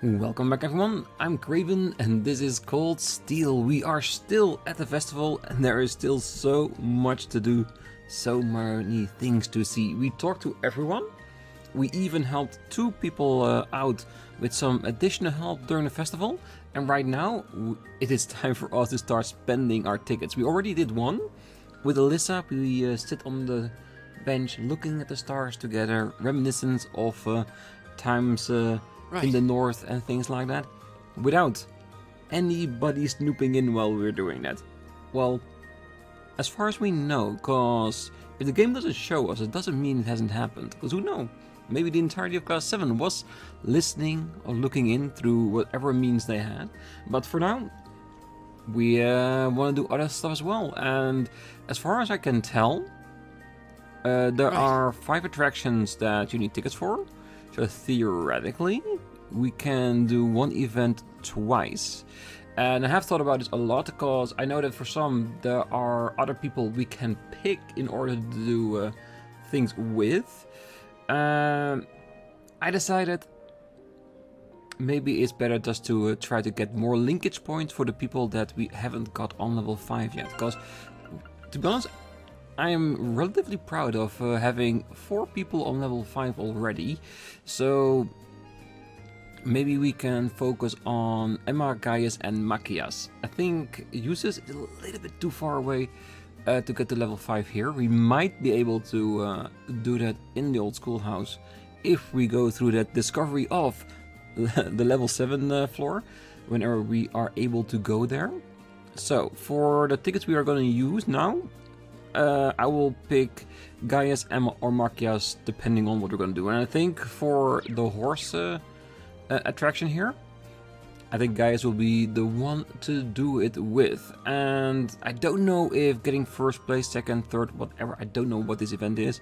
Welcome back everyone, I'm Craven and this is called Steel. We are still at the festival and there is still so much to do, so many things to see. We talked to everyone, we even helped 2 people out with some additional help during the festival, and right now it is time for us to start spending our tickets. We already did one with Alyssa. We sit on the bench looking at the stars together, reminiscence of times in the north and things like that, without anybody snooping in while we're doing that. Well, as far as we know, because if the game doesn't show us, it doesn't mean it hasn't happened, because who knows? Maybe the entirety of Class 7 was listening or looking in through whatever means they had, but for now, we want to do other stuff as well, and as far as I can tell, there are 5 attractions that you need tickets for. So theoretically, we can do one event twice. And I have thought about this a lot because I know that for some there are other people we can pick in order to do things with. I decided maybe it's better just to try to get more linkage points for the people that we haven't got on level 5 yet. Because, to be honest, I am relatively proud of having 4 people on level 5 already, so maybe we can focus on Emma, Gaius and Machias. I think Usus is a little bit too far away to get to level 5 here. We might be able to do that in the old schoolhouse if we go through that discovery of the level 7 floor, whenever we are able to go there. So, for the tickets we are going to use now, I will pick Gaius, Emma or Machias depending on what we're going to do. And I think for the horse attraction here, I think Gaius will be the one to do it with. And I don't know if getting first place, second, third, whatever, I don't know what this event is,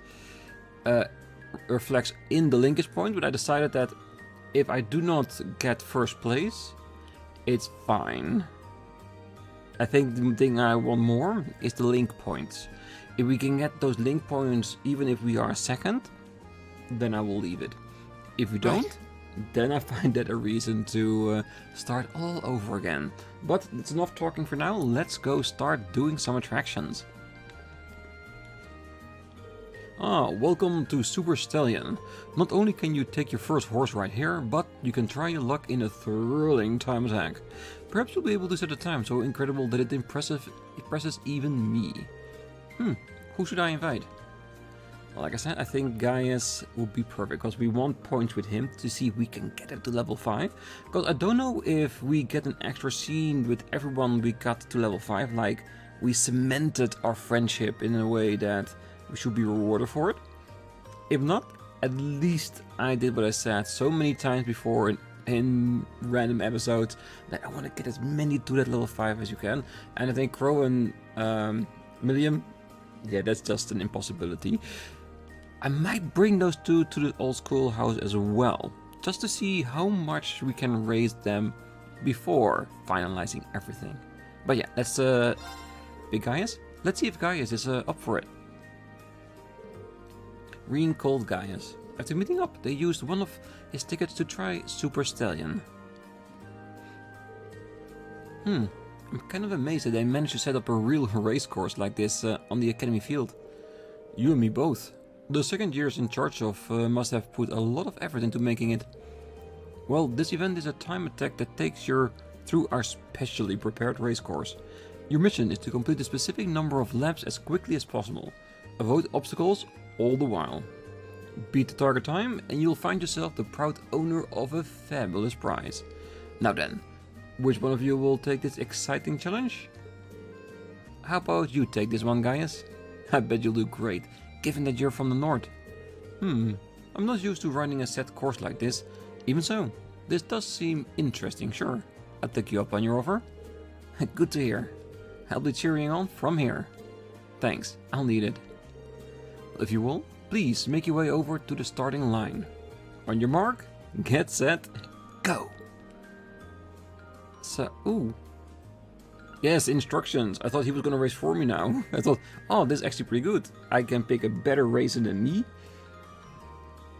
reflects in the linkage point, but I decided that if I do not get first place, it's fine. I think the thing I want more is the link points. If we can get those link points even if we are second, then I will leave it. If we don't, then I find that a reason to start all over again. But it's enough talking for now, let's go start doing some attractions. Welcome to Super Stallion. Not only can you take your first horse ride here, but you can try your luck in a thrilling time attack. Perhaps you'll be able to set a time so incredible that it impresses even me. Who should I invite? Well, like I said, I think Gaius would be perfect, because we want points with him to see if we can get him to level 5. Because I don't know if we get an extra scene with everyone we got to level 5, like we cemented our friendship in a way that we should be rewarded for it. If not, at least I did what I said so many times before in random episodes, that I want to get as many to that level 5 as you can. And I think Crow and Milliam, yeah, that's just an impossibility. I might bring those 2 to the old schoolhouse as well, just to see how much we can raise them before finalizing everything. But yeah, let's pick Gaius. Let's see if Gaius is up for it. Rean called Gaius. After meeting up, they used one of his tickets to try Super Stallion. I'm kind of amazed that they managed to set up a real race course like this on the academy field. You and me both. The second years in charge of must have put a lot of effort into making it. Well, this event is a time attack that takes you through our specially prepared race course. Your mission is to complete a specific number of laps as quickly as possible. Avoid obstacles all the while. Beat the target time and you'll find yourself the proud owner of a fabulous prize. Now then, which one of you will take this exciting challenge? How about you take this one, Gaius? I bet you'll do great, given that you're from the north. I'm not used to running a set course like this. Even so, this does seem interesting, sure. I'll take you up on your offer. Good to hear. I'll be cheering on from here. Thanks, I'll need it. If you will, please make your way over to the starting line. On your mark, get set, go! So, ooh. Yes, instructions. I thought he was gonna race for me now. I thought, oh, this is actually pretty good. I can pick a better racer than me.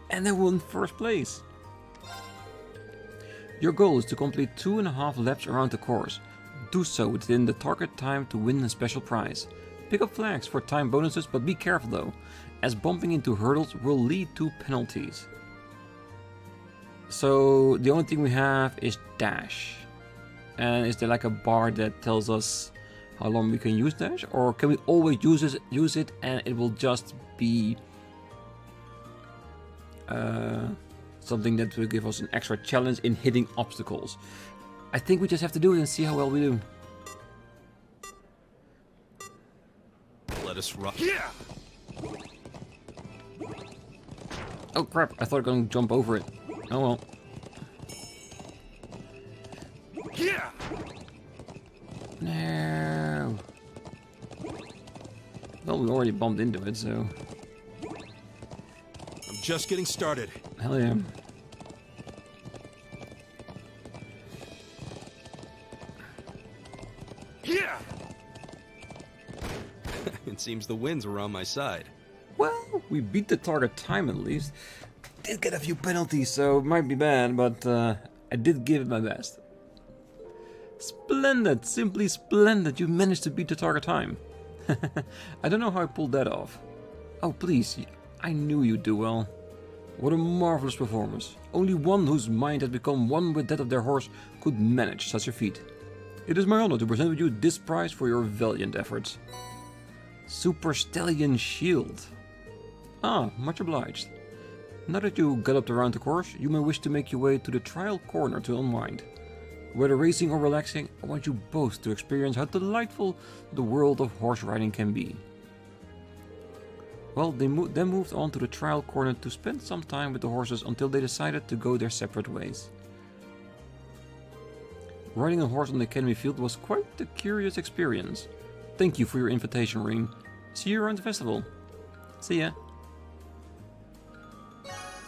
And I won first place. Your goal is to complete 2.5 laps around the course. Do so within the target time to win a special prize. Pick up flags for time bonuses, but be careful though, as bumping into hurdles will lead to penalties. So the only thing we have is dash. And is there like a bar that tells us how long we can use dash? Or can we always use it and it will just be something that will give us an extra challenge in hitting obstacles? I think we just have to do it and see how well we do. Let us run. Yeah. Oh crap, I thought I was going to jump over it. Oh well. Yeah. No. Well, we already bumped into it, so... I'm just getting started. Hell yeah. Yeah. It seems the winds were on my side. Well, we beat the target time at least. Did get a few penalties, so it might be bad, but I did give it my best. Splendid, simply splendid. You managed to beat the target time. I don't know how I pulled that off. Oh please, I knew you'd do well. What a marvelous performance. Only one whose mind has become one with that of their horse could manage such a feat. It is my honor to present you this prize for your valiant efforts. Super Stallion Shield. Ah, much obliged. Now that you galloped around the course, you may wish to make your way to the trial corner to unwind. Whether racing or relaxing, I want you both to experience how delightful the world of horse riding can be. Well, they then moved on to the trial corner to spend some time with the horses until they decided to go their separate ways. Riding a horse on the academy field was quite a curious experience. Thank you for your invitation, Rean. See you around the festival. See ya.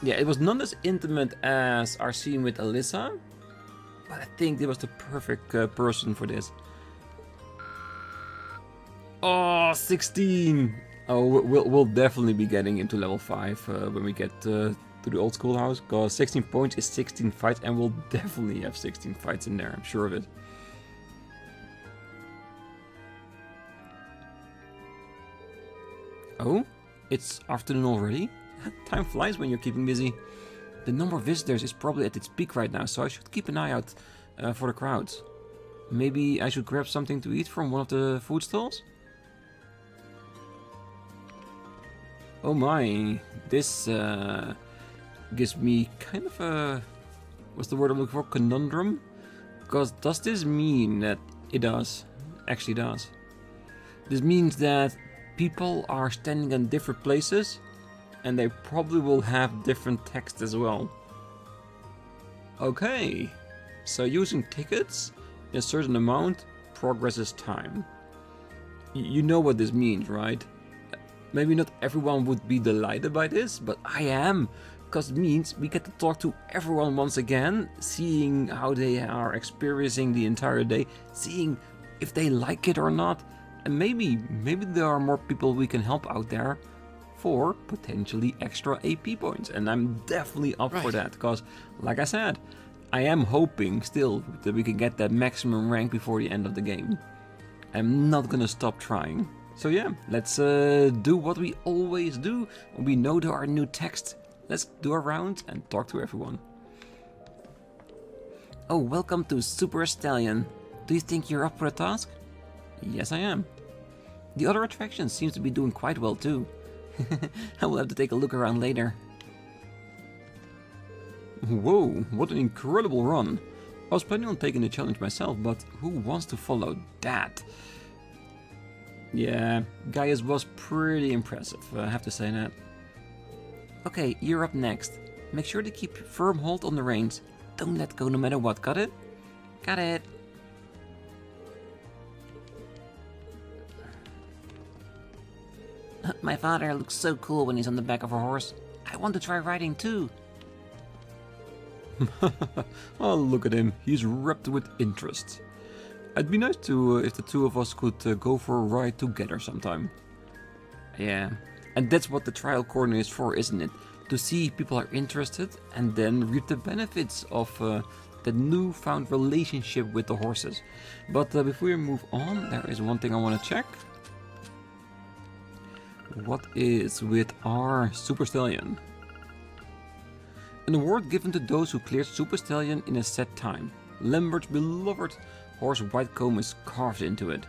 Yeah, it was not as intimate as our scene with Alyssa, but I think it was the perfect person for this. Oh, 16! Oh, we'll definitely be getting into level 5 when we get to the old schoolhouse, because 16 points is 16 fights, and we'll definitely have 16 fights in there, I'm sure of it. Oh, it's afternoon already? Time flies when you're keeping busy. The number of visitors is probably at its peak right now, so I should keep an eye out for the crowds. Maybe I should grab something to eat from one of the food stalls? Oh my, this gives me kind of a... what's the word I'm looking for? Conundrum? Because does this mean that... It does. Actually does. This means that people are standing in different places, and they probably will have different text as well. Okay, so using tickets in a certain amount progresses time. You know what this means, right? Maybe not everyone would be delighted by this, but I am, because it means we get to talk to everyone once again, seeing how they are experiencing the entire day, seeing if they like it or not, and maybe there are more people we can help out there for potentially extra AP points, and I'm definitely up for that, because like I said, I am hoping still that we can get that maximum rank before the end of the game. I'm not gonna stop trying. So yeah, let's do what we always do when we know there are new text. Let's do a round and talk to everyone. Oh, welcome to Super Stallion. Do you think you're up for the task? Yes, I am. The other attractions seems to be doing quite well too. I will have to take a look around later. Whoa, what an incredible run. I was planning on taking the challenge myself, but who wants to follow that? Yeah, Gaius was pretty impressive, I have to say that. Okay, you're up next. Make sure to keep firm hold on the reins. Don't let go no matter what, got it? Got it. My father looks so cool when he's on the back of a horse. I want to try riding too. Oh, look at him. He's wrapped with interest. It'd be nice to if the two of us could go for a ride together sometime. Yeah, and that's what the trial corner is for, isn't it? To see if people are interested and then reap the benefits of the newfound relationship with the horses. But before we move on, there is one thing I want to check. What is with our Super Stallion? An award given to those who cleared Super Stallion in a set time. Lambert's beloved horse Whitecomb is carved into it.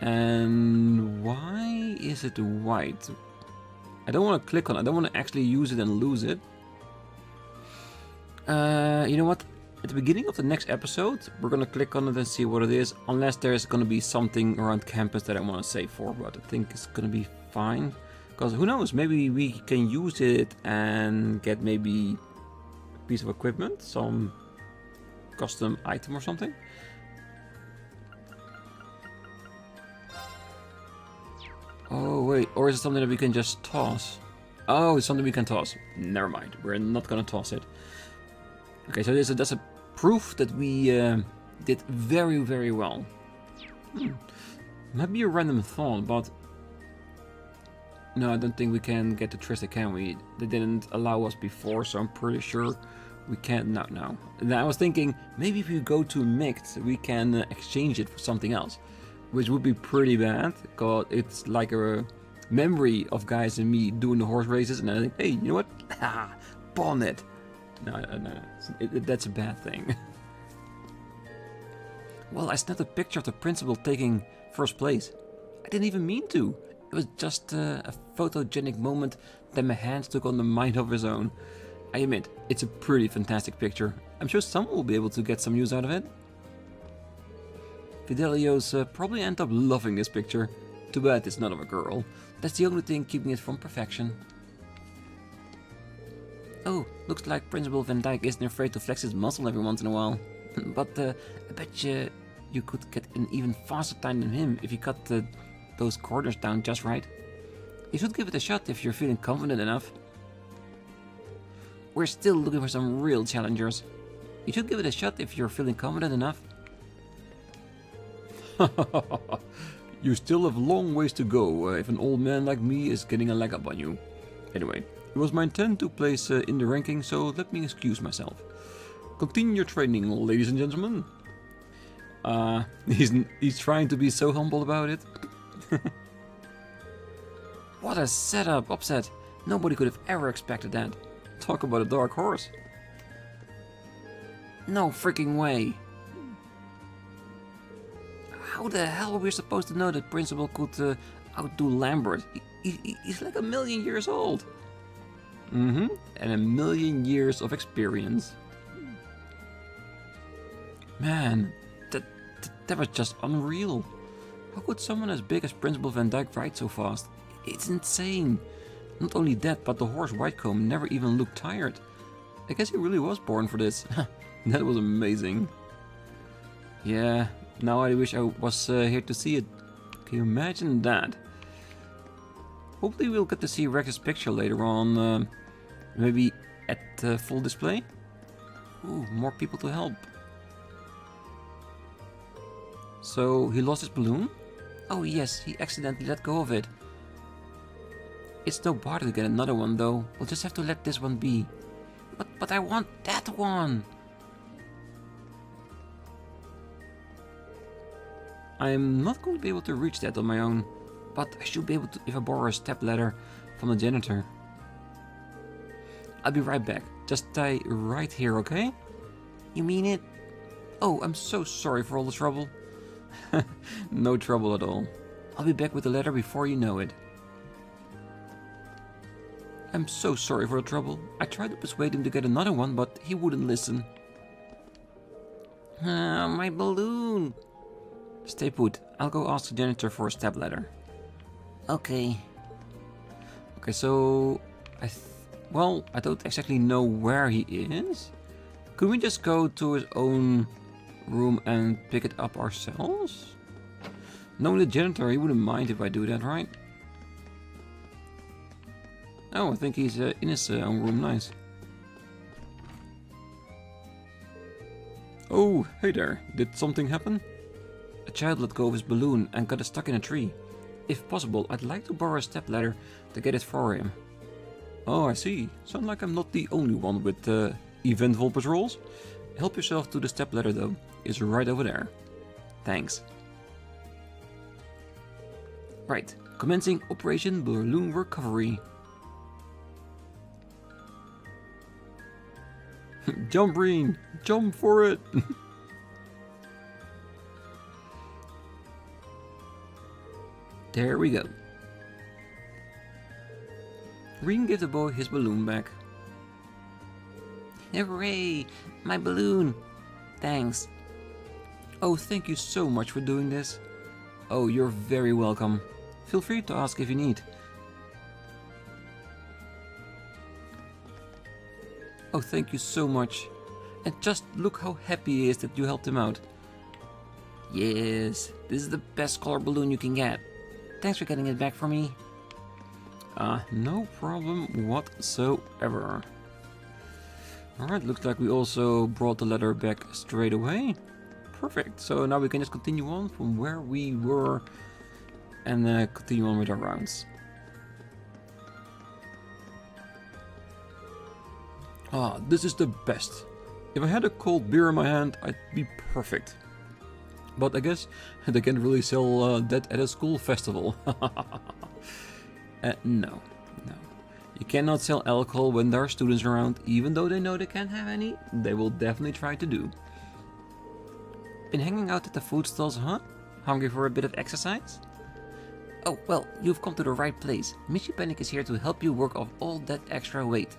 And why is it white? I don't want to click on it. I don't want to actually use it and lose it. You know what? At the beginning of the next episode, we're going to click on it and see what it is. Unless there's going to be something around campus that I want to save for. But I think it's going to be fine. Because who knows? Maybe we can use it and get maybe a piece of equipment. Some custom item or something. Oh wait, or is it something that we can just toss? Oh, it's something we can toss. Never mind, we're not gonna toss it. Okay, so that's a proof that we did very, very well. Might be a random thought, but no, I don't think we can get to Trista, can we? They didn't allow us before, so I'm pretty sure we can't now. And I was thinking, maybe if we go to Mixed, we can exchange it for something else. Which would be pretty bad, because it's like a memory of guys and me doing the horse races, and I think, hey, you know what? Pawn it. No, that's a bad thing. Well, I snapped a picture of the principal taking first place. I didn't even mean to. It was just a photogenic moment that my hands took on the mind of his own. I admit, it's a pretty fantastic picture. I'm sure someone will be able to get some use out of it. Fidelios probably end up loving this picture. Too bad it's not of a girl. That's the only thing keeping it from perfection. Oh, looks like Principal Van Dyke isn't afraid to flex his muscle every once in a while. But I bet you could get an even faster time than him if you cut those corners down just right. You should give it a shot if you're feeling confident enough. We're still looking for some real challengers. You should give it a shot if you're feeling confident enough. You still have long ways to go if an old man like me is getting a leg up on you. Anyway, it was my intent to place in the ranking, so let me excuse myself. Continue your training, ladies and gentlemen. He's trying to be so humble about it. What a setup, Upset. Nobody could have ever expected that. Talk about a dark horse. No freaking way. How the hell are we supposed to know that Principal could outdo Lambert? He's like 1,000,000 years old. And 1,000,000 years of experience. Man, that was just unreal. How could someone as big as Principal Van Dyke ride so fast? It's insane. Not only that, but the horse Whitecomb never even looked tired. I guess he really was born for this. That was amazing. Yeah, now I wish I was here to see it. Can you imagine that? Hopefully we'll get to see Rex's picture later on. Maybe at full display? Ooh, more people to help. So, he lost his balloon? Oh yes, he accidentally let go of it. It's no bother to get another one though. We'll just have to let this one be. But I want that one! I'm not going to be able to reach that on my own. But I should be able to if I borrow a step ladder from the janitor. I'll be right back. Just stay right here, okay? You mean it? Oh, I'm so sorry for all the trouble. No trouble at all. I'll be back with the ladder before you know it. I'm so sorry for the trouble. I tried to persuade him to get another one, but he wouldn't listen. My balloon. Stay put. I'll go ask the janitor for a step ladder. Okay. Okay, so well, I don't exactly know where he is. Could we just go to his own room and pick it up ourselves? Knowing the janitor, he wouldn't mind if I do that, right? Oh, I think he's in his own room. Nice. Oh, hey there. Did something happen? A child let go of his balloon and got it stuck in a tree. If possible, I'd like to borrow a stepladder to get it for him. Oh, I see. Sounds like I'm not the only one with eventful patrols. Help yourself to the step ladder though. It's right over there. Thanks. Right, commencing Operation Balloon Recovery. Jump, Rean! Jump for it! There we go. Rean gave the boy his balloon back. Hooray! My balloon! Thanks. Oh, thank you so much for doing this. Oh, you're very welcome. Feel free to ask if you need. Oh, thank you so much. And just look how happy he is that you helped him out. Yes, this is the best color balloon you can get. Thanks for getting it back for me. No problem whatsoever. Alright, looks like we also brought the ladder back straight away. Perfect, so now we can just continue on from where we were and continue on with our rounds. Ah, this is the best. If I had a cold beer in my hand, I'd be perfect. But I guess they can't really sell that at a school festival. No. You cannot sell alcohol when there are students around, even though they know they can't have any. They will definitely try to do. Been hanging out at the food stalls, huh? Hungry for a bit of exercise? Oh, well, you've come to the right place. Missy Panic is here to help you work off all that extra weight.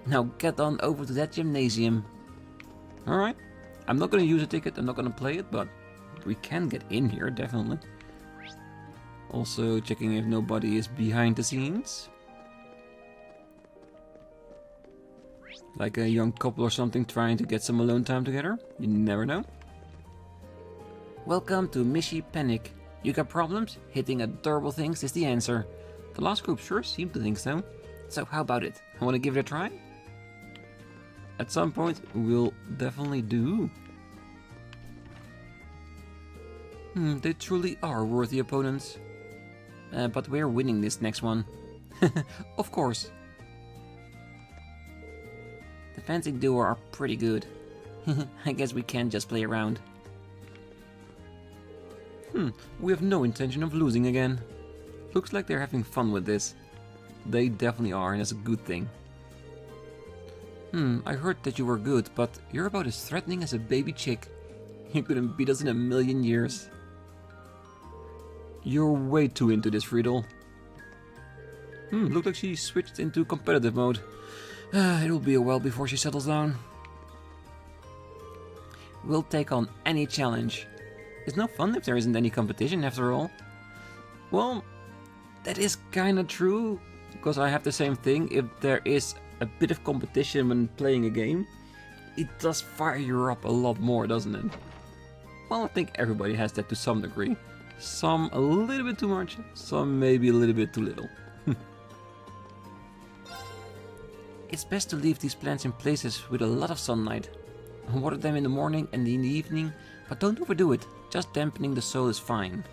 Now get on over to that gymnasium. Alright. I'm not gonna use a ticket, I'm not gonna play it, but we can get in here, definitely. Also checking if nobody is behind the scenes. Like a young couple or something trying to get some alone time together. You never know. Welcome to Missy Panic. You got problems? Hitting adorable things is the answer. The last group sure seemed to think so. So how about it? Want to give it a try? At some point we'll definitely do. They truly are worthy opponents. But we're winning this next one. Of course. The fencing duo are pretty good. I guess we can't just play around. We have no intention of losing again. Looks like they're having fun with this. They definitely are, and that's a good thing. I heard that you were good, but you're about as threatening as a baby chick. You couldn't beat us in a million years. You're way too into this, Friedel. Looked like she switched into competitive mode. It'll be a while before she settles down. We'll take on any challenge. It's no fun if there isn't any competition after all. Well, that is kinda true, because I have the same thing. If there is a bit of competition when playing a game, it does fire you up a lot more, doesn't it? Well, I think everybody has that to some degree. Some a little bit too much, some maybe a little bit too little. It's best to leave these plants in places with a lot of sunlight. Water them in the morning and in the evening, but don't overdo it. Just dampening the soil is fine.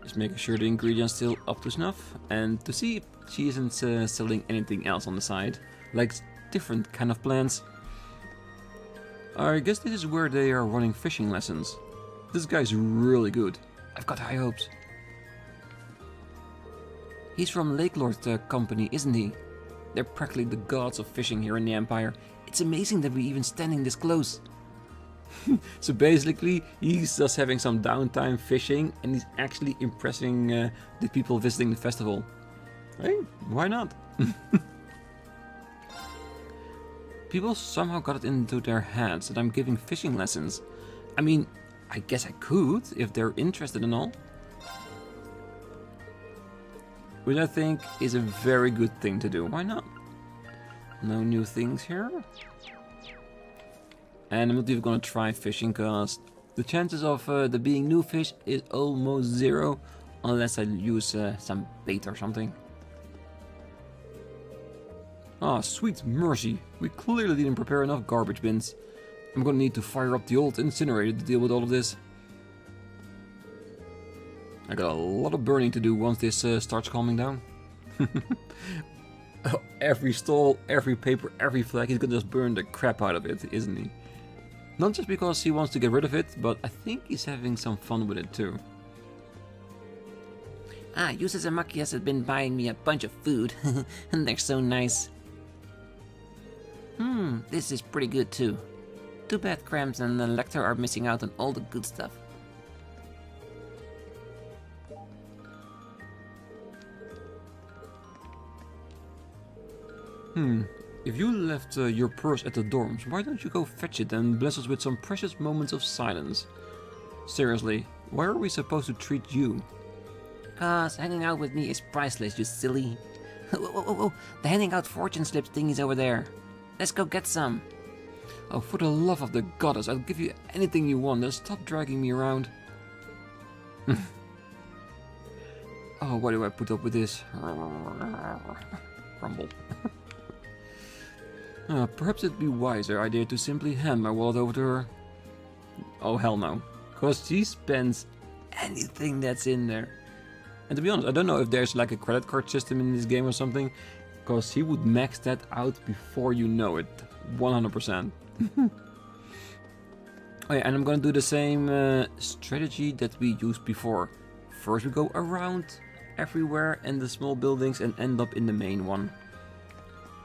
Just making sure the ingredients still up to snuff, and to see if she isn't selling anything else on the side, like different kind of plants. I guess this is where they are running fishing lessons. This guy's really good. I've got high hopes. He's from Lake Lord Company, isn't he? They're practically the gods of fishing here in the Empire. It's amazing that we're even standing this close. So basically, he's just having some downtime fishing, and he's actually impressing the people visiting the festival. Hey, why not? People somehow got it into their heads that I'm giving fishing lessons. I mean, I guess I could, if they're interested and all. Which I think is a very good thing to do. Why not? No new things here. And I'm not even gonna try fishing, because the chances of there being new fish is almost zero, unless I use some bait or something. Ah, sweet mercy. We clearly didn't prepare enough garbage bins. I'm gonna need to fire up the old incinerator to deal with all of this. I got a lot of burning to do once this starts calming down. Every stall, every paper, every flag, he's gonna just burn the crap out of it, isn't he? Not just because he wants to get rid of it, but I think he's having some fun with it too. Ah, Yusas and Makias have been buying me a bunch of food, and they're so nice. This is pretty good too. Too bad Krams and the Lecter are missing out on all the good stuff. If you left your purse at the dorms, why don't you go fetch it and bless us with some precious moments of silence? Seriously, why are we supposed to treat you? 'Cause hanging out with me is priceless, you silly. Oh, the handing out fortune slips thing is over there. Let's go get some. Oh, for the love of the goddess, I'll give you anything you want. Just stop dragging me around. Oh, why do I put up with this? Rumble. Perhaps it'd be wiser idea to simply hand my wallet over to her. Oh, hell no. Because she spends anything that's in there. And to be honest, I don't know if there's like a credit card system in this game or something. Because he would max that out before you know it. 100%. Oh yeah, and I'm gonna do the same strategy that we used before. First we go around everywhere in the small buildings and end up in the main one.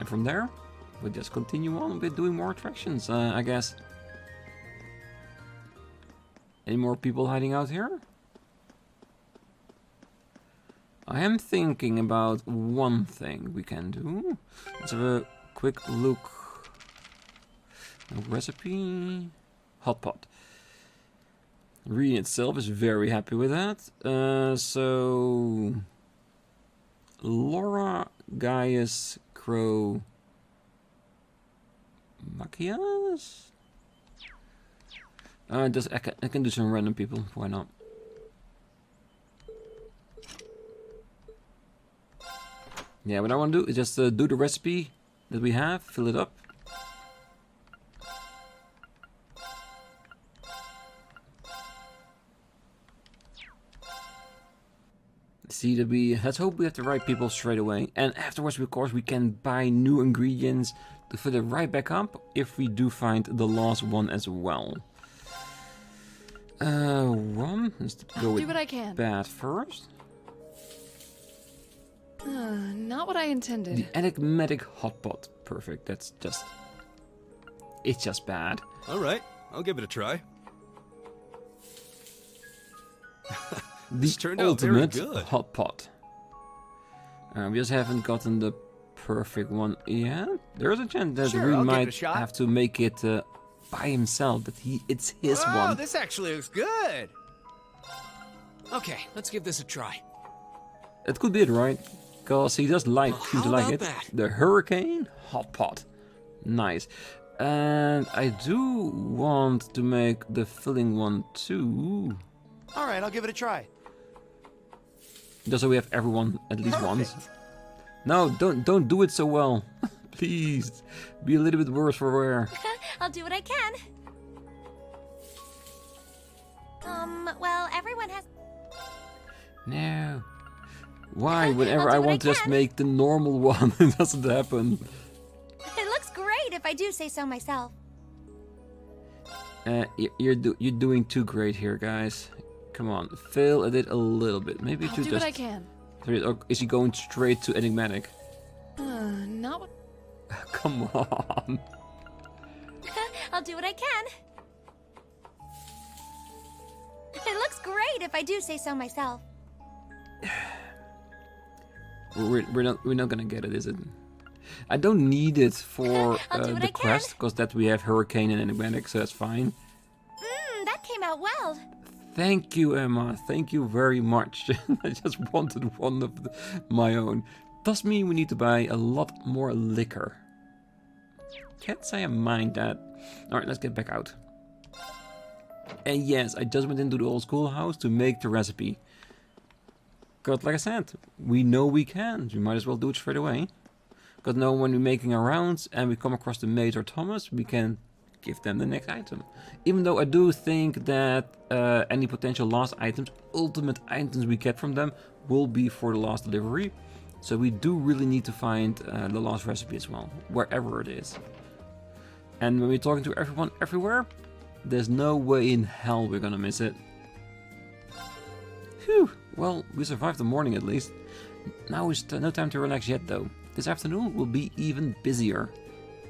And from there, we'll just continue on with doing more attractions, I guess. Any more people hiding out here? I am thinking about one thing we can do. Let's have a quick look. Recipe. Hot pot. Rean itself is very happy with that. So Laura, Gaius, Crow, Machias? I can do some random people, why not? Yeah, what I want to do is just do the recipe that we have, fill it up. See that let's hope we have the right people straight away. And afterwards, of course, we can buy new ingredients to fill it right back up if we do find the last one as well. Let's go with do what I can. Bad first. Not what I intended. The enigmatic hot pot. Perfect. That's just... It's just bad. Alright, I'll give it a try. The turned out very ultimate good. hot pot. We just haven't gotten the perfect one yet. There is a chance that Sure, we I'll give it a might shot. have to make it by himself. That it's his Oh, one. this actually looks good. Okay, let's give this a try. It could be it, right? Because he does seem to how like about it. that? The Hurricane hot pot. Nice. And I do want to make the filling one too. All right, I'll give it a try. Just so we have everyone at least once. Perfect. No, don't do it so well. Please, be a little bit worse for wear. I'll do what I can. Well, everyone has... No. Why? Whenever I'll I do what want to I just can. make the normal one, it doesn't happen. It looks great if I do say so myself. You're doing too great here, guys. Come on, fail at it a little bit. Maybe I'll to do just... what I can. Or is he going straight to enigmatic? Not what... Come on. I'll do what I can. It looks great if I do say so myself. We're not gonna get it, is it? I don't need it for I'll do what the I can. quest, because that we have Hurricane and Enigmatic, so that's fine. That came out well. Thank you, Emma. Thank you very much. I just wanted one of my own. Does mean we need to buy a lot more liquor. Can't say I mind that. Alright, let's get back out. And yes, I just went into the old schoolhouse to make the recipe. Because like I said, we know we can. We might as well do it straight away. Because now when we're making our rounds and we come across the mate or Thomas, we can give them the next item. Even though I do think that any potential last items, ultimate items we get from them, will be for the last delivery. So we do really need to find the last recipe as well, wherever it is. And when we're talking to everyone everywhere, there's no way in hell we're gonna miss it. Phew, well, we survived the morning at least. Now is no time to relax yet though. This afternoon will be even busier.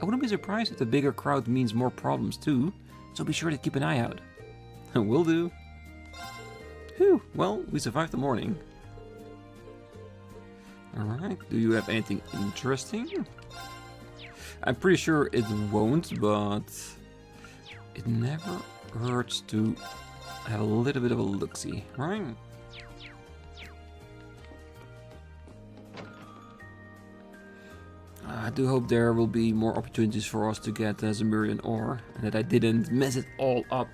I wouldn't be surprised if the bigger crowd means more problems too, so be sure to keep an eye out. Will do. Phew, well, we survived the morning. Alright, do you have anything interesting? I'm pretty sure it won't, but it never hurts to have a little bit of a look-see, right? I do hope there will be more opportunities for us to get Zemurian ore, and that I didn't mess it all up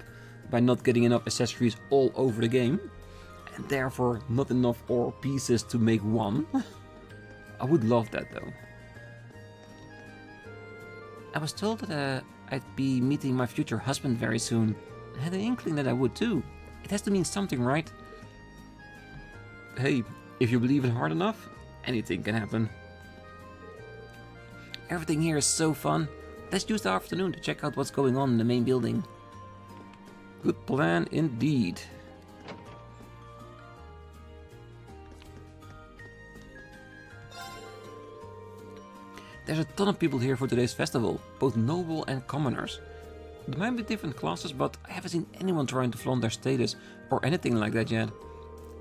by not getting enough accessories all over the game, and therefore not enough ore pieces to make one. I would love that though. I was told that I'd be meeting my future husband very soon. I had an inkling that I would too. It has to mean something, right? Hey, if you believe it hard enough, anything can happen. Everything here is so fun. Let's use the afternoon to check out what's going on in the main building. Good plan indeed. There's a ton of people here for today's festival, both noble and commoners. There might be different classes, but I haven't seen anyone trying to flaunt their status or anything like that yet.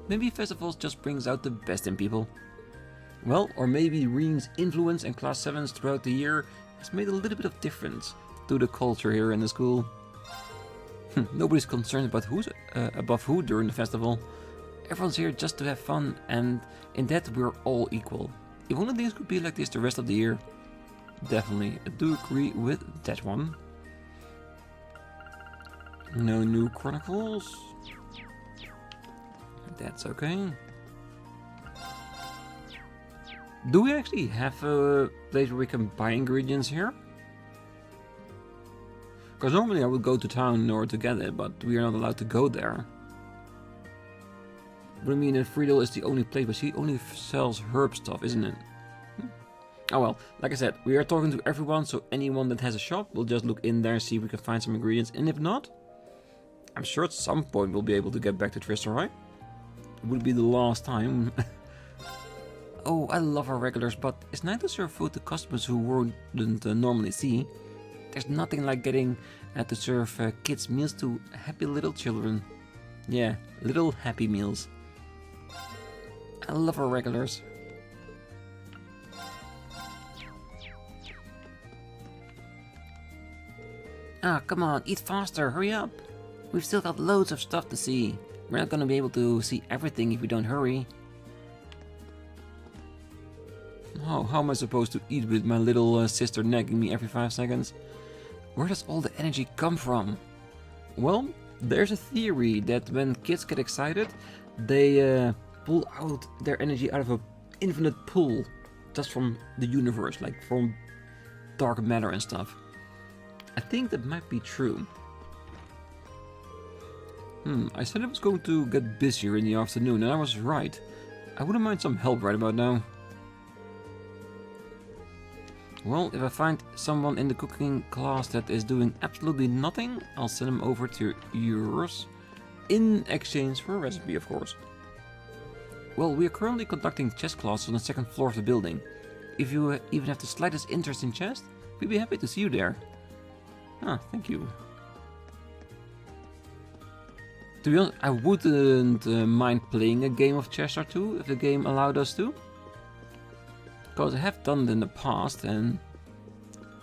Maybe festivals just brings out the best in people. Well, or maybe Rean's influence and class 7s throughout the year has made a little bit of difference to the culture here in the school. Nobody's concerned about who's above who during the festival. Everyone's here just to have fun, and in that we're all equal. If only things could be like this the rest of the year. Definitely, I do agree with that one. No new chronicles. That's okay. Do we actually have a place where we can buy ingredients here? Because normally I would go to town in order to get it, but we are not allowed to go there. But I mean, Friedel is the only place, but he only sells herb stuff, isn't it? Oh well, like I said, we are talking to everyone, so anyone that has a shop will just look in there and see if we can find some ingredients. And if not, I'm sure at some point we'll be able to get back to Tristan, right? It would be the last time. Oh, I love our regulars, but it's nice to serve food to customers who wouldn't normally see. There's nothing like getting to serve kids' meals to happy little children. Yeah, little happy meals. I love our regulars. Ah, come on, eat faster, hurry up. We've still got loads of stuff to see. We're not gonna be able to see everything if we don't hurry. Oh, how am I supposed to eat with my little sister nagging me every 5 seconds? Where does all the energy come from? Well, there's a theory that when kids get excited, they pull out their energy out of an infinite pool, just from the universe, like from dark matter and stuff. I think that might be true. I said I was going to get busier in the afternoon, and I was right. I wouldn't mind some help right about now. Well, if I find someone in the cooking class that is doing absolutely nothing, I'll send them over to yours, in exchange for a recipe, of course. Well, we are currently conducting chess classes on the 2nd floor of the building. If you even have the slightest interest in chess, we'd be happy to see you there. Ah, thank you. To be honest, I wouldn't mind playing a game of chess or two if the game allowed us to. Because I have done it in the past, and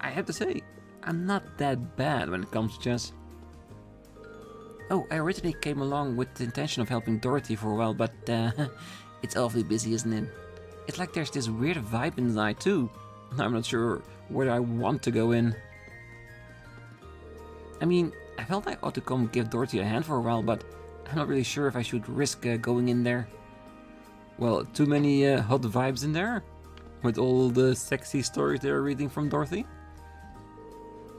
I have to say, I'm not that bad when it comes to chess. Oh, I originally came along with the intention of helping Dorothy for a while, but it's awfully busy, isn't it? It's like there's this weird vibe inside too. I'm not sure where I want to go in. I mean, I felt I ought to come give Dorothy a hand for a while, but I'm not really sure if I should risk going in there. Well, too many hot vibes in there? With all the sexy stories they're reading from Dorothy?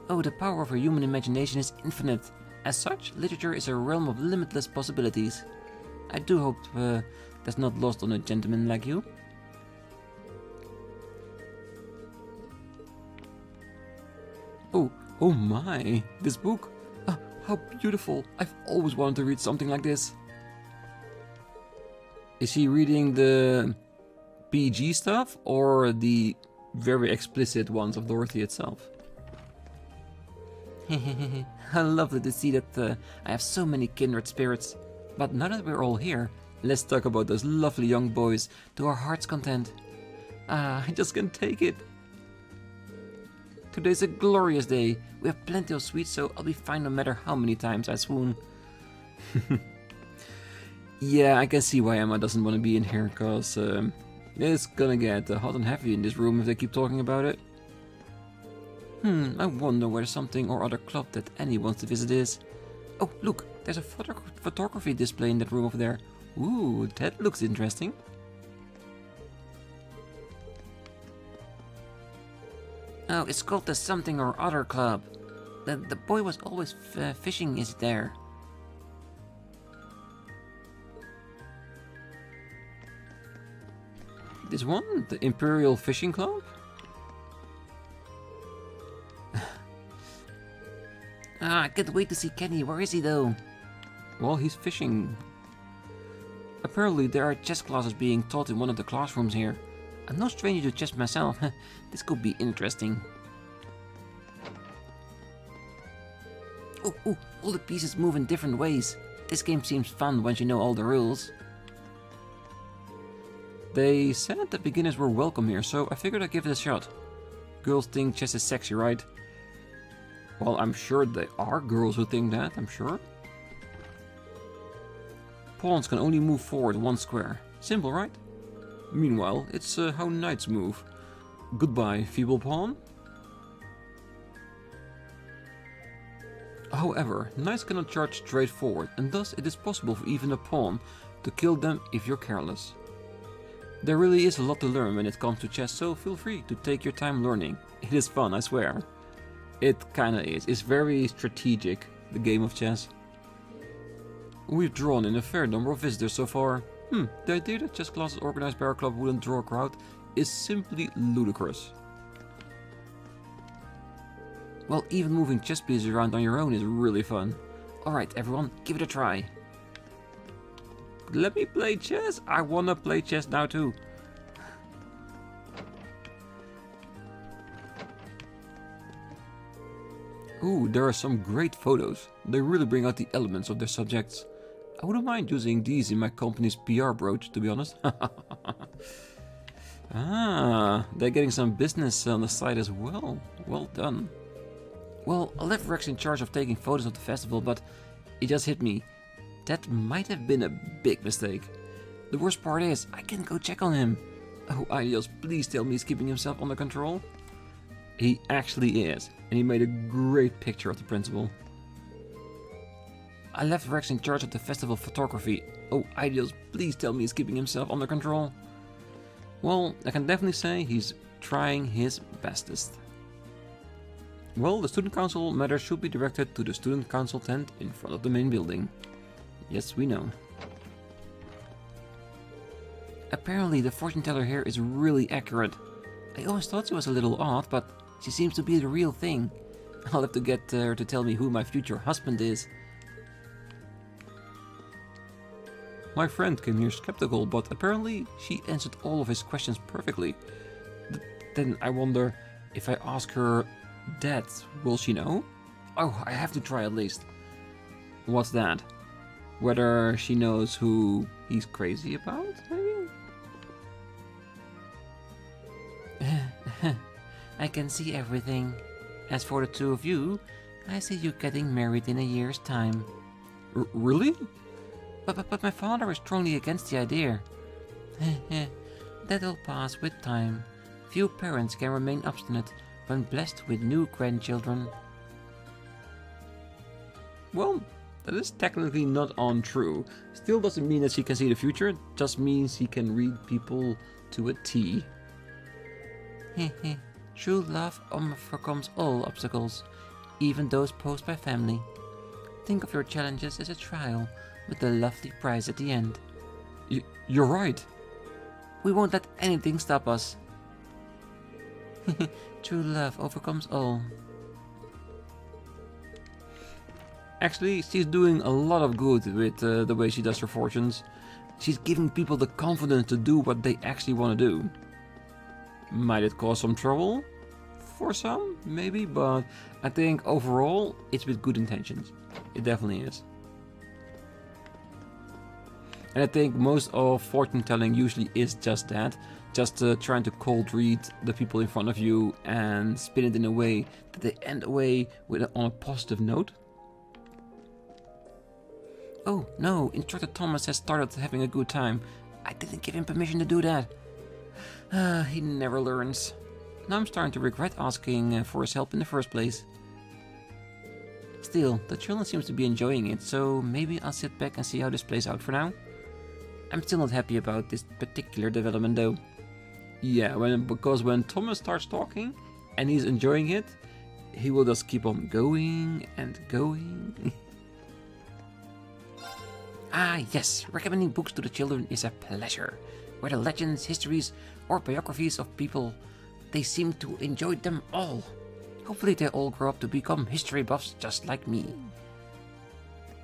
Oh, the power of a human imagination is infinite. As such, literature is a realm of limitless possibilities. I do hope that's not lost on a gentleman like you. Oh my, this book. How beautiful. I've always wanted to read something like this. Is he reading the PG stuff or the very explicit ones of Dorothy itself? How lovely to see that I have so many kindred spirits. But now that we're all here, Let's talk about those lovely young boys to our heart's content. I just can't take it. today's a glorious day. We have plenty of sweets, so I'll be fine no matter how many times I swoon. Yeah, I can see why Emma doesn't want to be in here, cause it's gonna get hot and heavy in this room if they keep talking about it. I wonder where something or other club that Annie wants to visit is. Oh, look, there's a photography display in that room over there. Ooh, that looks interesting. Oh, it's called the something or other club. The boy was always fishing is there. This one? The Imperial Fishing Club? I can't wait to see Kenny. Where is he though? Well, he's fishing. Apparently there are chess classes being taught in one of the classrooms here. I'm no stranger to chess myself. This could be interesting. Oh, all the pieces move in different ways. This game seems fun once you know all the rules. They said that beginners were welcome here, so I figured I'd give it a shot. Girls think chess is sexy, right? Well, I'm sure there are girls who think that, I'm sure. Pawns can only move forward one square. Simple, right? Meanwhile, it's how knights move. Goodbye, feeble pawn. However, knights cannot charge straight forward, and thus it is possible for even a pawn to kill them if you're careless. There really is a lot to learn when it comes to chess, so feel free to take your time learning. It is fun, I swear. It kinda is. It's very strategic, the game of chess. We've drawn in a fair number of visitors so far. The idea that chess classes organized by our club wouldn't draw a crowd is simply ludicrous. Well, even moving chess pieces around on your own is really fun. Alright everyone, give it a try. Let me play chess? I wanna play chess now too. Ooh, there are some great photos. They really bring out the elements of their subjects. I wouldn't mind using these in my company's PR brooch, to be honest. Ah, they're getting some business on the side as well. Well done. Well, I left Rex in charge of taking photos of the festival, but it just hit me. That might have been a big mistake. The worst part is, I can't go check on him. Oh, Ideals, please tell me he's keeping himself under control. He actually is, and he made a great picture of the principal. I left Rex in charge of the festival photography. Oh, Ideals, please tell me he's keeping himself under control. Well, I can definitely say he's trying his bestest. Well, the student council matters should be directed to the student council tent in front of the main building. Yes, we know. Apparently the fortune teller here is really accurate. I always thought she was a little odd, but she seems to be the real thing. I'll have to get her to tell me who my future husband is. My friend came here skeptical, but apparently she answered all of his questions perfectly. Then I wonder, if I ask her that, will she know? Oh, I have to try at least. What's that? Whether she knows who he's crazy about, maybe? I can see everything. As for the two of you, I see you getting married in a year's time. Really? But my father is strongly against the idea. That'll pass with time. Few parents can remain obstinate when blessed with new grandchildren. Well, that is technically not untrue. Still doesn't mean that she can see the future, just means he can read people to a T. True love overcomes all obstacles, even those posed by family. Think of your challenges as a trial, with a lovely prize at the end. You're right. We won't let anything stop us. True love overcomes all. Actually, she's doing a lot of good with the way she does her fortunes. She's giving people the confidence to do what they actually want to do. Might it cause some trouble? For some, maybe, but I think overall it's with good intentions. It definitely is. And I think most of fortune telling usually is just that. Just trying to cold read the people in front of you and spin it in a way that they end away with on a positive note. Oh no, Instructor Thomas has started having a good time. I didn't give him permission to do that. He never learns. Now I'm starting to regret asking for his help in the first place. Still, the children seems to be enjoying it, so maybe I'll sit back and see how this plays out for now. I'm still not happy about this particular development though. Yeah, because when Thomas starts talking and he's enjoying it, he will just keep on going and going. Ah yes, recommending books to the children is a pleasure. Whether legends, histories or biographies of people, they seem to enjoy them all. Hopefully they all grow up to become history buffs just like me.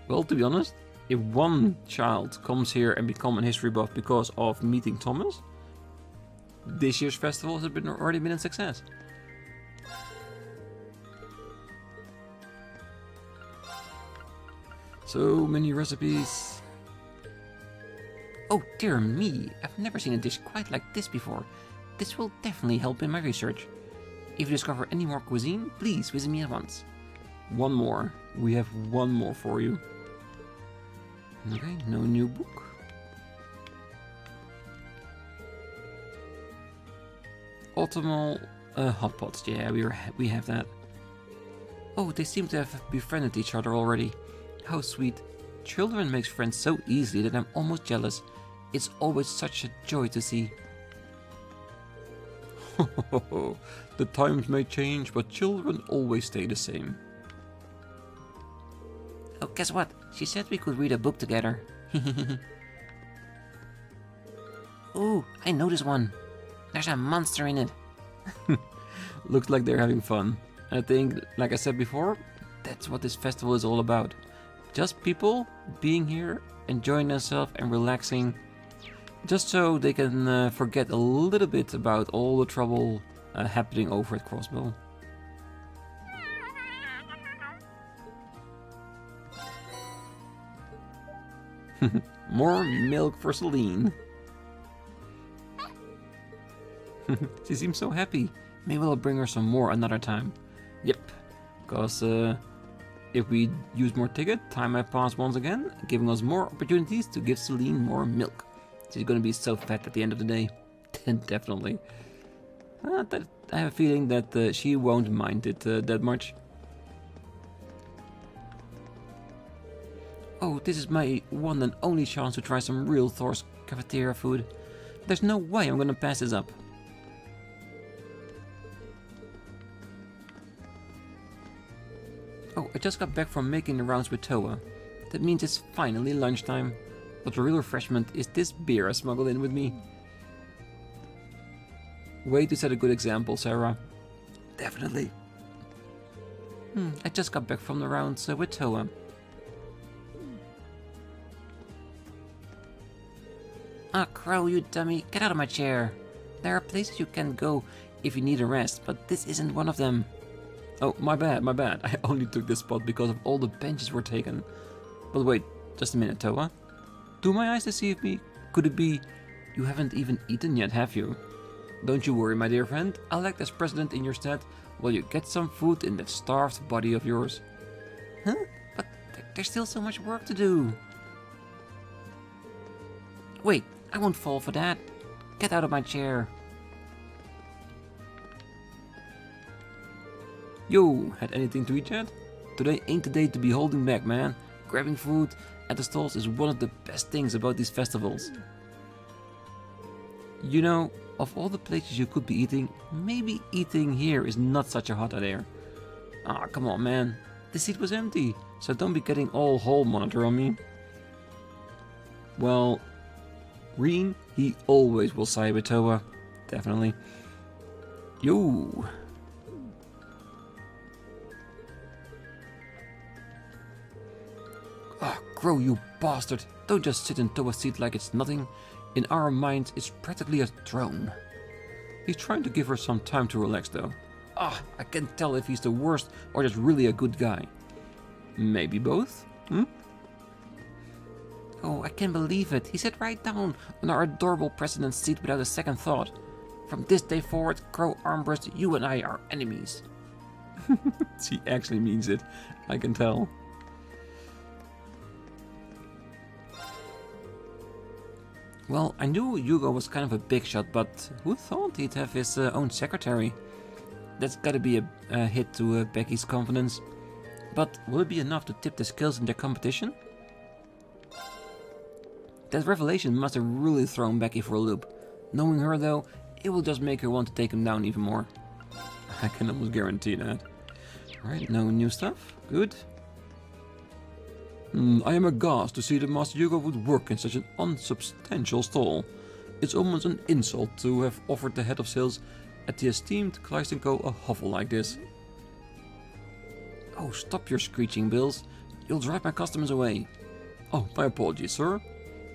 Well, to be honest, if one child comes here and become a history buff because of meeting Thomas, this year's festival has already been a success. So many recipes. Oh dear me, I've never seen a dish quite like this before. This will definitely help in my research. If you discover any more cuisine, please visit me at once. One more. We have one more for you. Okay, no new book. Autumnal hot pots. Yeah, we have that. Oh, they seem to have befriended each other already. How sweet. Children makes friends so easily that I'm almost jealous. It's always such a joy to see. The times may change, but children always stay the same. Oh, guess what? She said we could read a book together. Ooh, I know this one. There's a monster in it. Looks like they're having fun. I think, like I said before, that's what this festival is all about. Just people being here, enjoying themselves and relaxing. Just so they can forget a little bit about all the trouble happening over at Crossbow. More milk for Celine. She seems so happy. Maybe I'll bring her some more another time. Yep, because if we use more ticket, time might pass once again, giving us more opportunities to give Celine more milk. She's gonna be so fat at the end of the day. Definitely. I have a feeling that she won't mind it that much. Oh, this is my one and only chance to try some real Thors cafeteria food. There's no way I'm gonna pass this up. Oh, I just got back from making the rounds with Toa. That means it's finally lunchtime. But the real refreshment is this beer I smuggled in with me. Way to set a good example, Sarah. Definitely. I just got back from the rounds with Toa. Ah, Crow, you dummy. Get out of my chair. There are places you can go if you need a rest, but this isn't one of them. Oh, my bad. I only took this spot because of all the benches were taken. But wait, just a minute, Toa. Do my eyes deceive me? Could it be you haven't even eaten yet, have you? Don't you worry, my dear friend. I'll act as president in your stead while you get some food in that starved body of yours. Huh? But there's still so much work to do. Wait, I won't fall for that. Get out of my chair. Yo, had anything to eat yet? Today ain't the day to be holding back, man. Grabbing food at the stalls is one of the best things about these festivals. You know, of all the places you could be eating, maybe eating here is not such a hot idea. Ah, come on, man. The seat was empty, so don't be getting all hall monitor on me. Well, Rean, he always will side with Toa. Definitely. Yo. grow, you bastard! Don't just sit into a seat like it's nothing. In our minds, it's practically a throne. He's trying to give her some time to relax though. Ah, I can't tell if he's the worst or just really a good guy. Maybe both? Oh, I can't believe it. He sat right down on our adorable president's seat without a second thought. From this day forward, Crow Armbrust, you and I are enemies. She actually means it. I can tell. Well, I knew Hugo was kind of a big shot, but who thought he'd have his own secretary? That's gotta be a hit to Becky's confidence. But will it be enough to tip the skills in their competition? That revelation must have really thrown Becky for a loop. Knowing her though, it will just make her want to take him down even more. I can almost guarantee that. Alright, no new stuff. Good. I am aghast to see that Master Hugo would work in such an unsubstantial stall. It's almost an insult to have offered the head of sales at the esteemed Kleist & Co. a hovel like this. Oh, stop your screeching, Bills. You'll drive my customers away. Oh, my apologies, sir.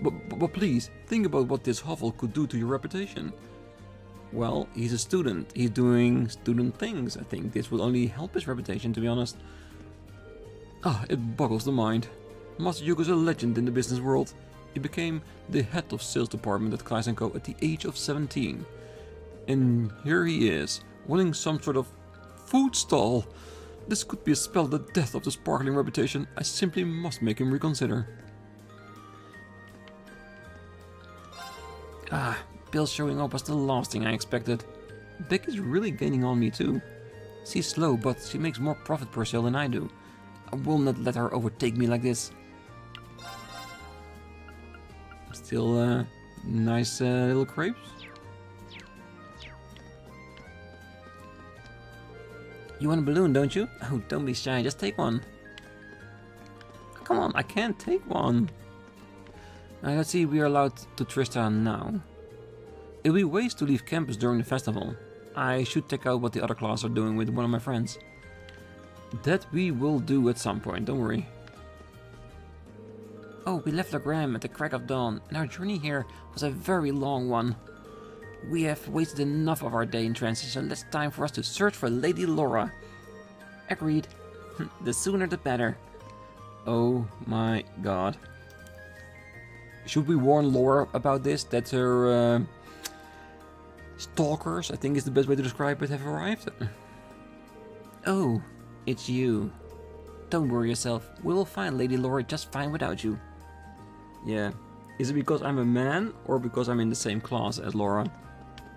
But please, think about what this hovel could do to your reputation. Well, he's a student. He's doing student things. I think this will only help his reputation, to be honest. Ah, it boggles the mind. Master Hugo's a legend in the business world. He became the head of sales department at Kleist & Co. at the age of 17. And here he is, running some sort of food stall. This could be a spell the death of the sparkling reputation. I simply must make him reconsider. Ah, Bill showing up was the last thing I expected. Becky's really gaining on me too. She's slow, but she makes more profit per sale than I do. I will not let her overtake me like this. Still, nice little crepes. You want a balloon, don't you? Oh, don't be shy, just take one. Come on, I can't take one. Let's see, we are allowed to Tristan now. It'll be waste to leave campus during the festival. I should check out what the other classes are doing with one of my friends. That we will do at some point, don't worry. Oh, we left Legram at the crack of dawn, and our journey here was a very long one. We have wasted enough of our day in transit, so it's time for us to search for Lady Laura. Agreed. The sooner the better. Oh my god. Should we warn Laura about this? That her stalkers, I think is the best way to describe it, have arrived? Oh, it's you. Don't worry yourself. We will find Lady Laura just fine without you. Yeah. Is it because I'm a man or because I'm in the same class as Laura?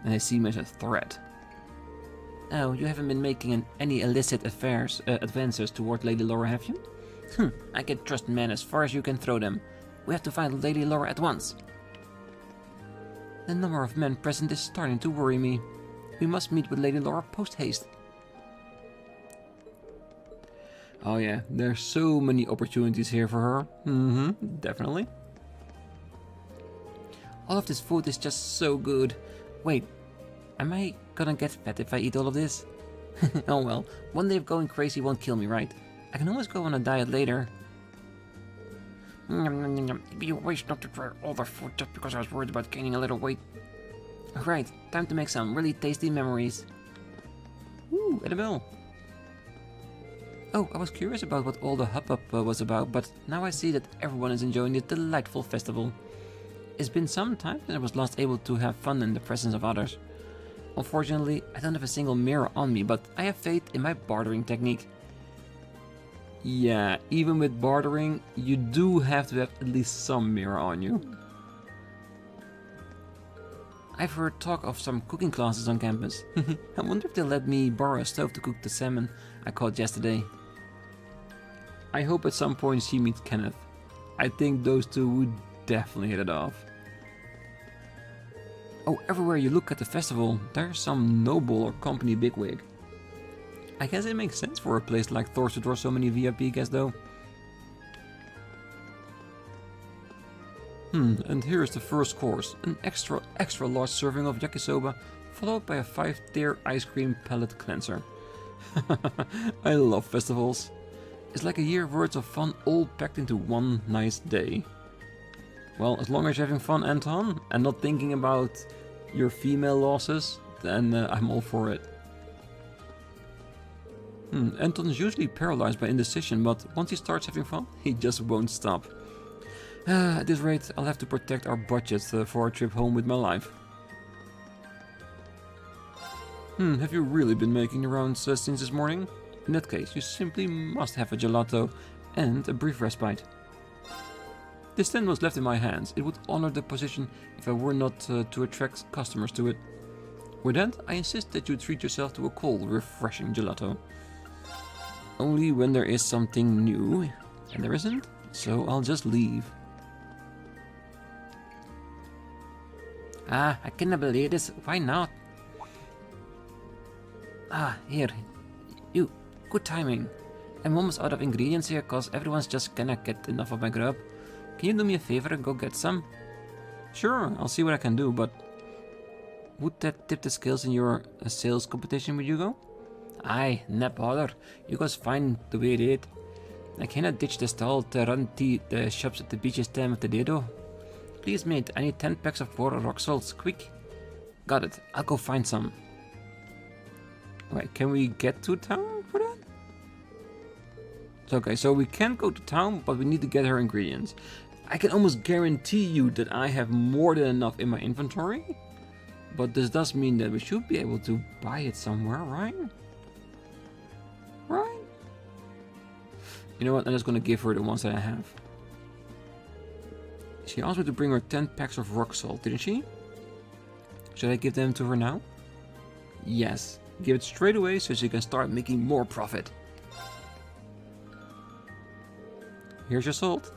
And I see me as a threat. Oh, you haven't been making any illicit advances toward Lady Laura, have you? I can trust men as far as you can throw them. We have to find Lady Laura at once. The number of men present is starting to worry me. We must meet with Lady Laura post-haste. Oh yeah, there's so many opportunities here for her. Definitely. All of this food is just so good. Wait, am I gonna get fat if I eat all of this? Oh well, one day of going crazy won't kill me, right? I can always go on a diet later. It'd be a waste not to try all the food just because I was worried about gaining a little weight. Right, time to make some really tasty memories. Ooh, edible. Oh, I was curious about what all the hubbub was about, but now I see that everyone is enjoying this delightful festival. It's been some time since I was last able to have fun in the presence of others. Unfortunately, I don't have a single mirror on me, but I have faith in my bartering technique. Yeah, even with bartering, you do have to have at least some mirror on you. I've heard talk of some cooking classes on campus. I wonder if they'll let me borrow a stove to cook the salmon I caught yesterday. I hope at some point she meets Kenneth. I think those two would definitely hit it off. Oh, everywhere you look at the festival, there's some noble or company bigwig. I guess it makes sense for a place like Thors to draw so many VIP guests though. And here is the first course, an extra large serving of yakisoba, followed by a 5-tier ice cream palate cleanser. I love festivals. It's like a year worth of fun all packed into one nice day. Well, as long as you're having fun, Anton, and not thinking about your female losses, then I'm all for it. Anton's usually paralyzed by indecision, but once he starts having fun, he just won't stop. At this rate, I'll have to protect our budget for our trip home with my life. Have you really been making the rounds since this morning? In that case, you simply must have a gelato and a brief respite. This tent was left in my hands. It would honor the position if I were not to attract customers to it. With that, I insist that you treat yourself to a cold, refreshing gelato. Only when there is something new, and there isn't, so I'll just leave. Ah, I cannot believe this. Why not? Ah, here. You. Good timing. I'm almost out of ingredients here cause everyone's just cannot get enough of my grub. Can you do me a favor and go get some? Sure, I'll see what I can do, but would that tip the scales in your sales competition with Hugo? Aye, no bother. Hugo's fine the way it is. I cannot ditch the stall to run the shops at the beaches time of the day though. Please mate, I need 10 packs of 4 rock salts, quick. Got it, I'll go find some. Wait, can we get to town for that? Okay, so we can't go to town, but we need to get her ingredients. I can almost guarantee you that I have more than enough in my inventory. But this does mean that we should be able to buy it somewhere, right? Right? You know what, I'm just gonna give her the ones that I have. She asked me to bring her 10 packs of rock salt, didn't she? Should I give them to her now? Yes. Give it straight away so she can start making more profit. Here's your salt.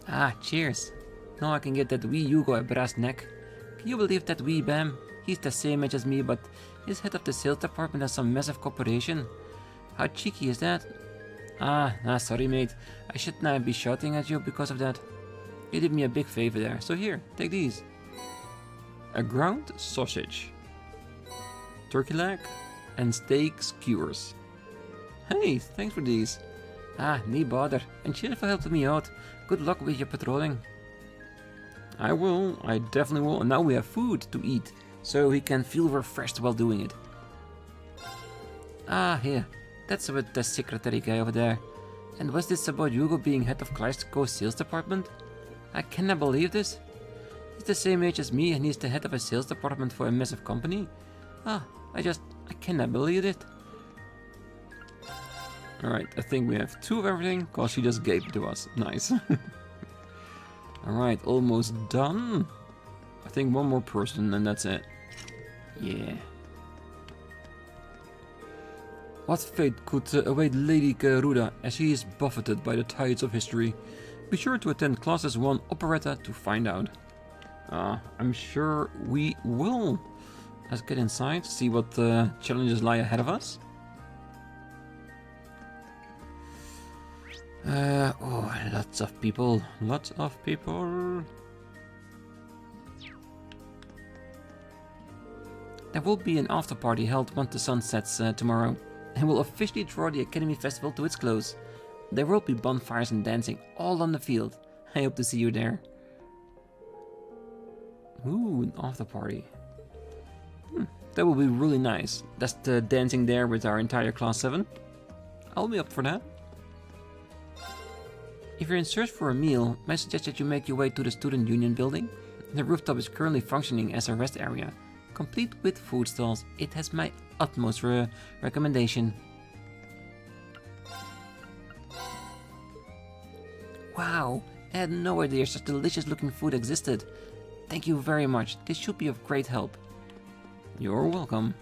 Ah, cheers. Now I can get that wee Hugo a brass neck. Can you believe that wee Bam? He's the same age as me, but he's head of the sales department at some massive corporation. How cheeky is that? Sorry mate. I should not be shouting at you because of that. You did me a big favor there, so here, take these. A ground sausage, turkey leg, and steak skewers. Hey, thanks for these. Nee bother. And cheers for helping me out. Good luck with your patrolling. I will, I definitely will. And now we have food to eat, so he can feel refreshed while doing it. Here. That's with the secretary guy over there. And was this about Hugo being head of Glasgow's sales department? I cannot believe this. He's the same age as me and he's the head of a sales department for a massive company. I cannot believe it. Alright, I think we have 2 of everything, cause she just gave it to us. Nice. Alright, almost done. I think one more person and that's it. Yeah. What fate could await Lady Garuda as she is buffeted by the tides of history? Be sure to attend Classes 1 Operetta to find out. I'm sure we will. Let's get inside, see what challenges lie ahead of us. Lots of people. Lots of people. There will be an after party held once the sun sets tomorrow, and will officially draw the Academy Festival to its close. There will be bonfires and dancing all on the field. I hope to see you there. Ooh, an after party. That will be really nice. That's the dancing there with our entire Class 7. I'll be up for that. If you're in search for a meal, I suggest that you make your way to the Student Union building. The rooftop is currently functioning as a rest area, complete with food stalls. It has my utmost recommendation. Wow, I had no idea such delicious looking food existed. Thank you very much, this should be of great help. You're welcome.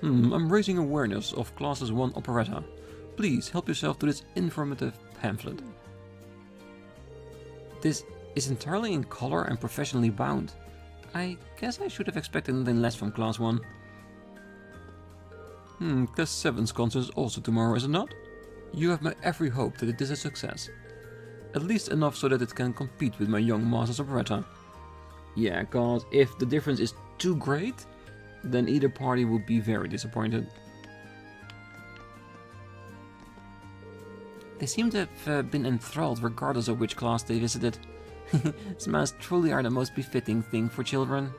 I'm raising awareness of Classes 1 Operetta. Please help yourself to this informative pamphlet. This is entirely in color and professionally bound. I guess I should have expected nothing less from Class 1. Class 7's concert is also tomorrow, is it not? You have my every hope that it is a success. At least enough so that it can compete with my young Masters Operetta. Yeah, cause if the difference is too great, then either party would be very disappointed. They seem to have been enthralled regardless of which class they visited. Smiles truly are the most befitting thing for children.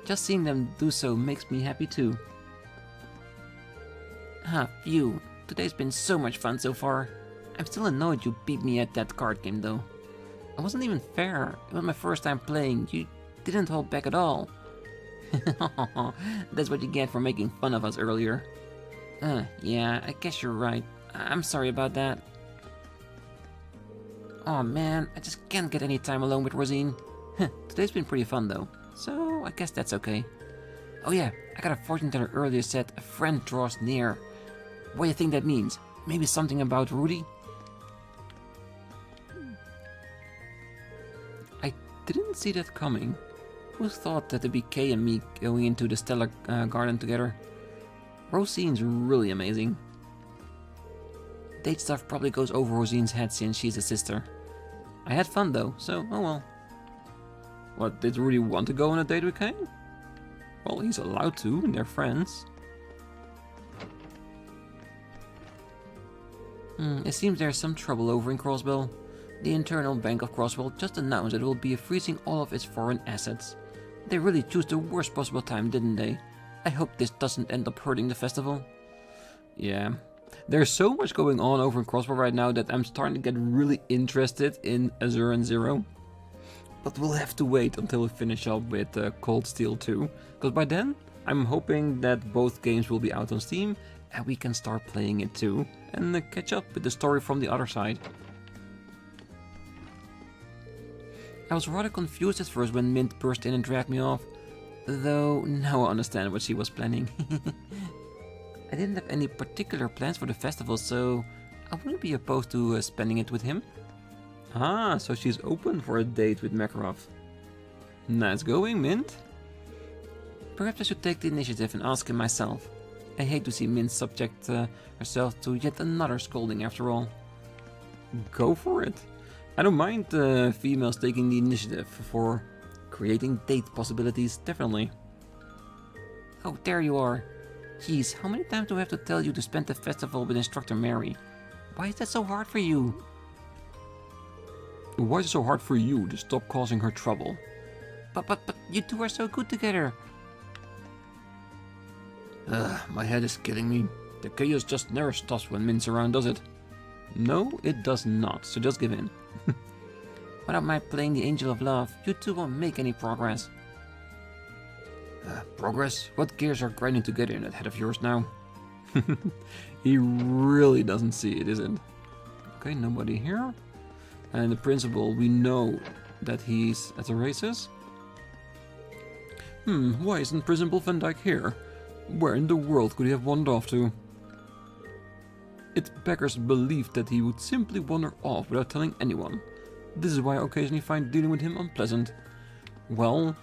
Just seeing them do so makes me happy too. Ah, phew. Today's been so much fun so far. I'm still annoyed you beat me at that card game though. It wasn't even fair. It was my first time playing. You didn't hold back at all. That's what you get for making fun of us earlier. Yeah, I guess you're right. I'm sorry about that. Oh man, I just can't get any time alone with Rosine. Today's been pretty fun though, so I guess that's okay. Oh yeah, I got a fortune teller earlier said a friend draws near. What do you think that means? Maybe something about Rudy? I didn't see that coming. Who thought that it'd be Kay and me going into the Stellar Garden together? Rosine's really amazing. Date stuff probably goes over Rosine's head since she's a sister. I had fun though, so oh well. What, did Rudy want to go on a date with Kay? Well, he's allowed to, and they're friends. It seems there's some trouble over in Crossbell. The internal bank of Crossbell just announced it will be freezing all of its foreign assets. They really chose the worst possible time, didn't they? I hope this doesn't end up hurting the festival. Yeah. There's so much going on over in Crossbell right now that I'm starting to get really interested in Azure and Zero. But we'll have to wait until we finish up with Cold Steel 2. Because by then, I'm hoping that both games will be out on Steam and we can start playing it too. And catch up with the story from the other side. I was rather confused at first when Mint burst in and dragged me off. Though now I understand what she was planning. I didn't have any particular plans for the festival, so I wouldn't be opposed to spending it with him. Ah, so she's open for a date with Makarov. Nice going, Mint. Perhaps I should take the initiative and ask him myself. I hate to see Mint subject herself to yet another scolding after all. Go for it. I don't mind females taking the initiative for creating date possibilities, definitely. Oh, there you are. Jeez, how many times do I have to tell you to spend the festival with Instructor Mary? Why is that so hard for you? Why is it so hard for you to stop causing her trouble? But you two are so good together. My head is killing me. The chaos just never stops when Mint's around, does it? No, it does not, so just give in. Without my playing the Angel of Love, you two won't make any progress. Progress? What gears are grinding together in that head of yours now? He really doesn't see it, isn't? Okay, nobody here. And the principal, we know that he's at the races. Why isn't Principal Van Dyke here? Where in the world could he have wandered off to? It beggars belief that he would simply wander off without telling anyone. This is why I occasionally find dealing with him unpleasant. Well,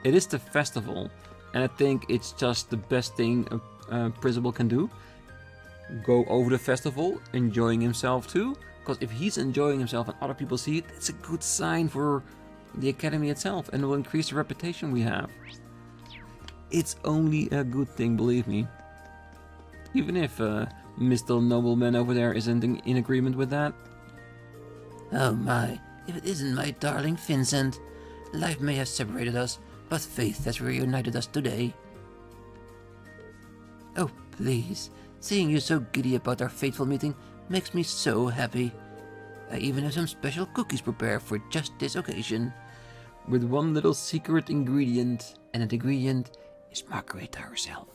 it is the festival, and I think it's just the best thing a principal can do. Go over the festival, enjoying himself too, because if he's enjoying himself and other people see it, it's a good sign for the academy itself, and it will increase the reputation we have. It's only a good thing, believe me. Even if Mr. Nobleman over there isn't in agreement with that. Oh my, if it isn't my darling Vincent. Life may have separated us, but faith has reunited us today. Oh please, seeing you so giddy about our fateful meeting makes me so happy. I even have some special cookies prepared for just this occasion. With one little secret ingredient, and that ingredient is Margarita herself.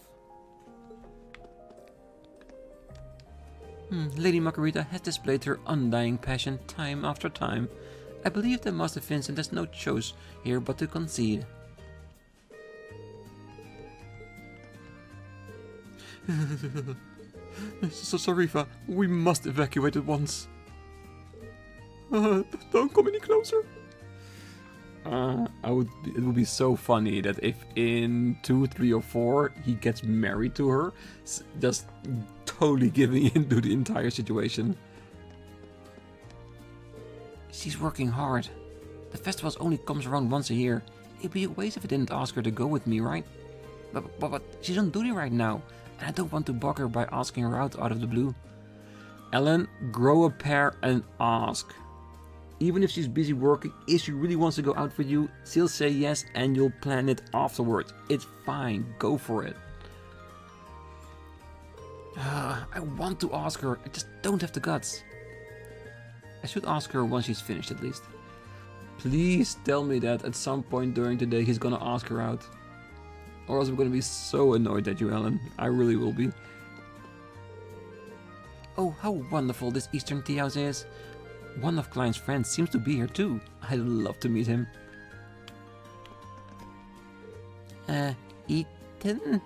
Lady Margarita has displayed her undying passion time after time. I believe that Master Vincent has no choice here but to concede. Sarifa, we must evacuate at once. Don't come any closer. It would be so funny that if in 2, 3, or 4 he gets married to her, just totally giving into the entire situation. She's working hard. The festival only comes around once a year. It'd be a waste if I didn't ask her to go with me, right? But she's on duty right now, and I don't want to bug her by asking her out of the blue. Ellen, grow a pair and ask. Even if she's busy working, if she really wants to go out with you, she'll say yes and you'll plan it afterwards. It's fine, go for it. I want to ask her, I just don't have the guts. I should ask her once she's finished at least. Please tell me that at some point during the day he's gonna ask her out. Or else I'm gonna be so annoyed at you, Ellen. I really will be. Oh, how wonderful this Eastern tea house is. One of Klein's friends seems to be here too. I'd love to meet him. Eaton?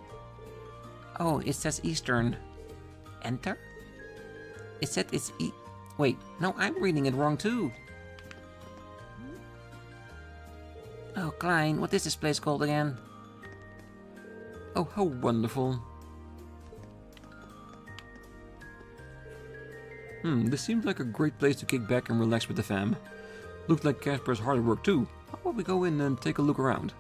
Oh, it says Eastern. Enter? It said it's Wait, no, I'm reading it wrong too. Oh, Klein, what is this place called again? Oh, how wonderful. This seems like a great place to kick back and relax with the fam. Looks like Casper's hard at work too. How about we go in and take a look around?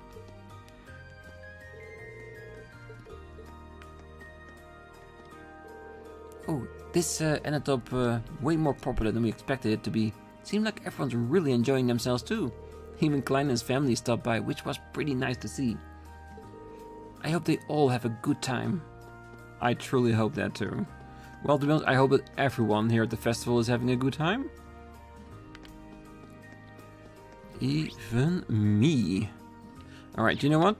Oh, this ended up way more popular than we expected it to be. Seemed like everyone's really enjoying themselves too. Even Klein and his family stopped by, which was pretty nice to see. I hope they all have a good time. I truly hope that too. Well, to be honest, I hope that everyone here at the festival is having a good time. Even me. Alright, you know what?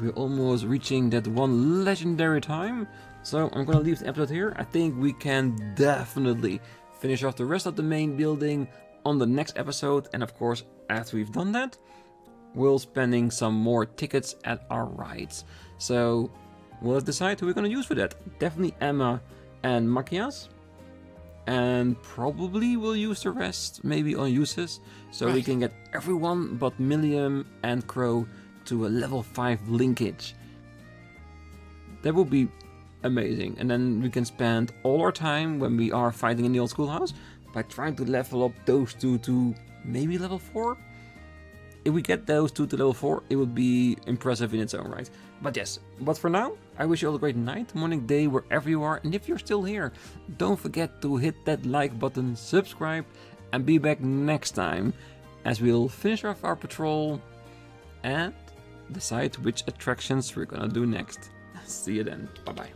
We're almost reaching that one legendary time. So I'm gonna leave the episode here. I think we can definitely finish off the rest of the main building on the next episode. And of course, after we've done that, we'll spending some more tickets at our rides. So we'll decide who we're gonna use for that. Definitely Emma and Machias. And probably we'll use the rest, maybe on uses, so we can get everyone but Milliam and Crow to a level 5 linkage. That would be amazing. And then we can spend all our time when we are fighting in the old schoolhouse by trying to level up those two to maybe level 4. If we get those two to level 4, it would be impressive in its own right. But yes, but for now, I wish you all a great night, morning, day, wherever you are. And if you're still here, don't forget to hit that like button, subscribe, and be back next time as we'll finish off our patrol and decide which attractions we're gonna do next. See you then. Bye bye.